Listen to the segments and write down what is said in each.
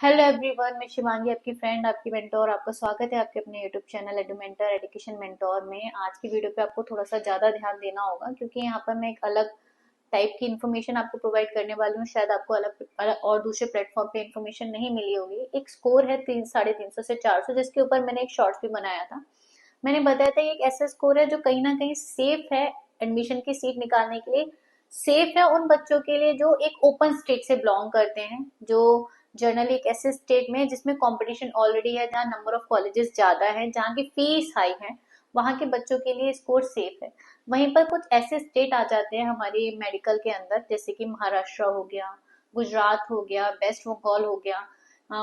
Hello everyone, मैं शिवांगी, आपकी friend, आपकी मेंटोर। आपका स्वागत है आपके अपने यूट्यूब चैनल एडुमेंटर एजुकेशन मेंटोर में। आज की वीडियो पे आपको थोड़ा सा ज़्यादा ध्यान देना होगा क्योंकि यहाँ पर मैं एक अलग टाइप की इन्फॉर्मेशन आपको प्रोवाइड करने वाली हूँ। शायद आपको अलग और दूसरे प्लेटफॉर्म पे इन्फॉर्मेशन नहीं मिली होगी। एक स्कोर है 350 से 400, जिसके ऊपर मैंने एक शॉर्ट्स भी बनाया था। मैंने बताया था एक ऐसा स्कोर है जो कहीं ना कहीं सेफ है एडमिशन की सीट निकालने के लिए। सेफ है उन बच्चों के लिए जो एक ओपन स्टेट से बिलोंग करते हैं, जो जनरली एक ऐसे स्टेट में जिसमें कंपटीशन ऑलरेडी है, जहाँ नंबर ऑफ कॉलेजेस ज्यादा है, जहाँ की फीस हाई है, वहां के बच्चों के लिए स्कोर सेफ है। वहीं पर कुछ ऐसे स्टेट आ जाते हैं हमारी मेडिकल के अंदर, जैसे कि महाराष्ट्र हो गया, गुजरात हो गया, वेस्ट बंगाल हो गया,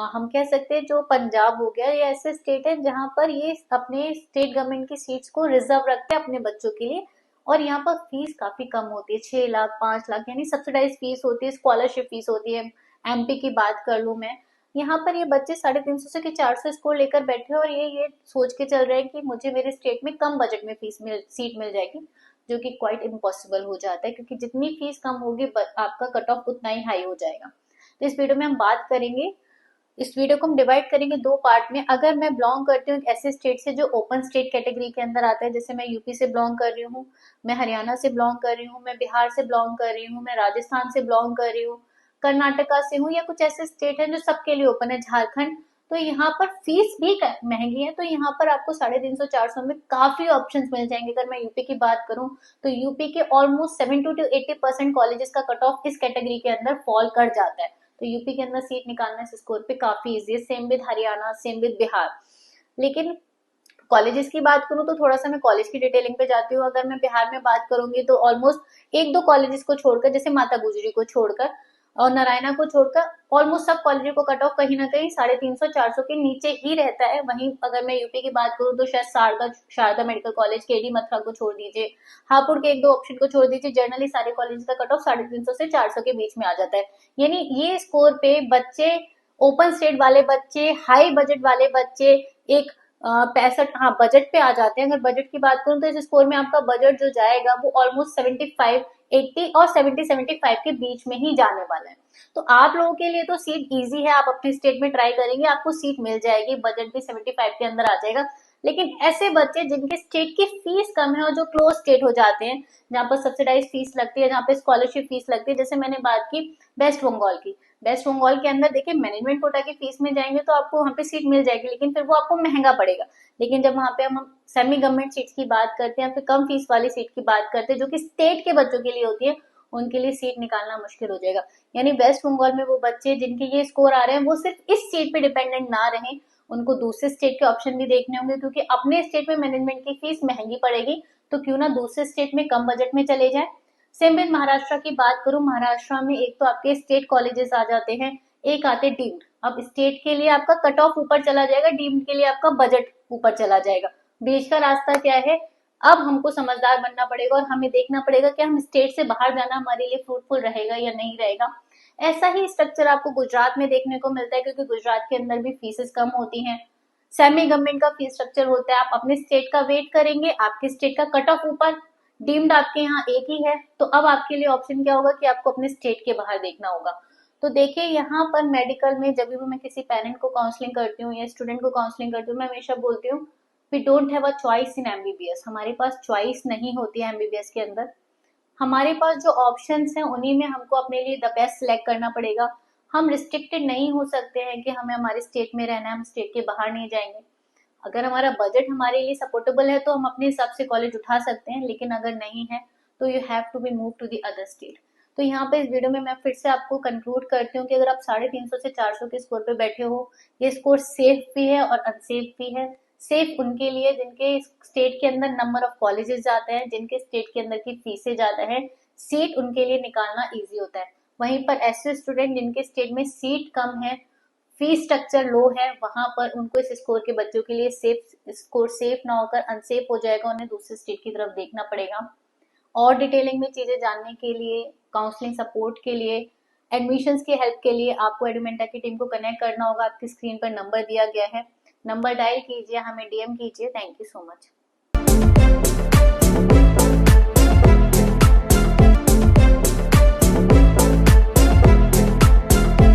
हम कह सकते हैं जो पंजाब हो गया। ये ऐसे स्टेट है जहां पर ये अपने स्टेट गवर्नमेंट की सीट्स को रिजर्व रखते हैं अपने बच्चों के लिए। और यहाँ पर फीस काफी कम होती है, 6 लाख 5 लाख, यानी सब्सिडाइज फीस होती है, स्कॉलरशिप फीस होती है। एमपी की बात कर लूं मैं, यहाँ पर ये बच्चे 350 से 400 स्कोर लेकर बैठे हैं और ये सोच के चल रहे हैं कि मुझे मेरे स्टेट में कम बजट में सीट मिल जाएगी, जो कि क्वाइट इम्पॉसिबल हो जाता है क्योंकि जितनी फीस कम होगी आपका कट ऑफ उतना ही हाई हो जाएगा। तो इस वीडियो में हम बात करेंगे, इस वीडियो को हम डिवाइड करेंगे दो पार्ट में। अगर मैं बिलोंग करती हूँ एक ऐसे स्टेट से जो ओपन स्टेट कैटेगरी के अंदर आता है, जैसे मैं यूपी से बिलोंग कर रही हूँ, मैं हरियाणा से बिलोंग कर रही हूँ, मैं बिहार से बिलोंग कर रही हूँ, मैं राजस्थान से बिलोंग कर रही हूँ, कर्नाटका से हूँ, या कुछ ऐसे स्टेट है जो सबके लिए ओपन है, झारखंड। तो यहाँ पर फीस भी महंगी है, तो यहाँ पर आपको 350 400 में काफी ऑप्शंस मिल जाएंगे। अगर मैं यूपी की बात करूँ तो यूपी के ऑलमोस्ट 70 to 80% कॉलेजेस का कट ऑफ इस कैटेगरी के अंदर फॉल कर जाता है। तो यूपी के अंदर सीट निकालना इस स्कोर पे काफी इजी है। Same with Haryana, same with Bihar. लेकिन कॉलेजेस की बात करूं तो थोड़ा सा मैं कॉलेज की डिटेलिंग पे जाती हूँ। अगर मैं बिहार में बात करूंगी तो ऑलमोस्ट एक दो कॉलेजेस को छोड़कर, जैसे माता गुजरी को छोड़कर और नारायणा को छोड़कर, ऑलमोस्ट सब कॉलेजों को कट ऑफ कहीं ना कहीं 350 400 के नीचे ही रहता है। वहीं अगर मैं यूपी की बात करूं तो शायद शारदा मेडिकल कॉलेज, केडी मथुरा को छोड़ दीजिए, हापुड़ के एक दो ऑप्शन को छोड़ दीजिए, जनरली सारे कॉलेज का कट ऑफ 350 से 400 के बीच में आ जाता है। यानी ये स्कोर पे बच्चे, ओपन स्टेट वाले बच्चे, हाई बजट वाले बच्चे, एक 65, हाँ, बजट पे आ जाते हैं। अगर बजट की बात करूं तो इस स्कोर में आपका बजट जो जाएगा वो ऑलमोस्ट 75 80 और 70 75 के बीच में ही जाने वाला है। तो आप लोगों के लिए तो सीट इजी है, आप अपने स्टेट में ट्राई करेंगे, आपको सीट मिल जाएगी, बजट भी 75 के अंदर आ जाएगा। लेकिन ऐसे बच्चे जिनके स्टेट की फीस कम है और जो क्लोज स्टेट हो जाते हैं, जहाँ पर सब्सिडाइज फीस लगती है, जहाँ पे स्कॉलरशिप फीस लगती है, जैसे मैंने बात की वेस्ट बंगाल की। वेस्ट बंगाल के अंदर देखिए, मैनेजमेंट कोटा की फीस में जाएंगे तो आपको वहाँ पे सीट मिल जाएगी, लेकिन फिर वो आपको महंगा पड़ेगा। लेकिन जब वहाँ पे हम सेमी गवर्नमेंट सीट की बात करते हैं या फिर कम फीस वाली सीट की बात करते हैं जो कि स्टेट के बच्चों के लिए होती है, उनके लिए सीट निकालना मुश्किल हो जाएगा। यानी वेस्ट बंगाल में वो बच्चे जिनके ये स्कोर आ रहे हैं वो सिर्फ इस सीट पे डिपेंडेंट ना रहे, उनको दूसरे स्टेट के ऑप्शन भी देखने होंगे, क्योंकि अपने स्टेट में मैनेजमेंट की फीस महंगी पड़ेगी, तो क्यों ना दूसरे स्टेट में कम बजट में चले जाए। सेम विद महाराष्ट्र की बात करूं, महाराष्ट्र में एक तो आपके स्टेट कॉलेजेस आ जाते हैं, एक आते डीम्ड। अब स्टेट के लिए आपका कट ऑफ ऊपर चला जाएगा, डीम्ड के लिए आपका बजट ऊपर चला जाएगा। बीच का रास्ता क्या है? अब हमको समझदार बनना पड़ेगा और हमें देखना पड़ेगा कि हम स्टेट से बाहर जाना हमारे लिए फ्रूटफुल रहेगा या नहीं रहेगा। ऐसा ही स्ट्रक्चर आपको गुजरात में देखने को मिलता है, क्योंकि गुजरात के अंदर भी फीसेस कम होती हैं, सेमी गवर्नमेंट का फीस स्ट्रक्चर होता है। आप अपने स्टेट का वेट करेंगे, आपके स्टेट का कट ऑफ ऊपर, डीम्ड आपके यहाँ एक ही है, तो अब आपके लिए ऑप्शन क्या होगा कि आपको अपने स्टेट के बाहर देखना होगा। तो देखिए, यहाँ पर मेडिकल में जब भी मैं किसी पेरेंट को काउंसलिंग करती हूँ या स्टूडेंट को काउंसलिंग करती हूँ, मैं हमेशा बोलती हूँ we don't have a choice in MBBS. हमारे पास चॉइस नहीं होती है एमबीबीएस के अंदर। हमारे पास जो ऑप्शंस हैं उन्हीं में हमको अपने लिए द बेस्ट सिलेक्ट करना पड़ेगा। हम रिस्ट्रिक्टेड नहीं हो सकते हैं कि हमें हमारे स्टेट में रहना है, हम स्टेट के बाहर नहीं जाएंगे। अगर हमारा बजट हमारे लिए सपोर्टेबल है तो हम अपने हिसाब से कॉलेज उठा सकते हैं, लेकिन अगर नहीं है तो you have to be move to the other state. तो यहाँ पे इस वीडियो में मैं फिर से आपको कंक्लूड करती हूँ कि अगर आप 350 से 400 के स्कोर पे बैठे हो, ये स्कोर सेफ भी है और अनसेफ भी है। सेफ उनके लिए जिनके स्टेट के अंदर नंबर ऑफ कॉलेजेस जाते हैं, जिनके स्टेट के अंदर की फीसें ज्यादा है, सीट उनके लिए निकालना इजी होता है। वहीं पर ऐसे स्टूडेंट जिनके स्टेट में सीट कम है, फीस स्ट्रक्चर लो है, वहां पर उनको इस स्कोर के बच्चों के लिए स्कोर सेफ ना होकर अनसेफ हो जाएगा, उन्हें दूसरे स्टेट की तरफ देखना पड़ेगा। और डिटेलिंग में चीजें जानने के लिए, काउंसलिंग सपोर्ट के लिए, एडमिशंस की हेल्प के लिए आपको एडुमेंटा की टीम को कनेक्ट करना होगा। आपकी स्क्रीन पर नंबर दिया गया है, नंबर डायल कीजिए, हमें डीएम कीजिए। Thank you so much.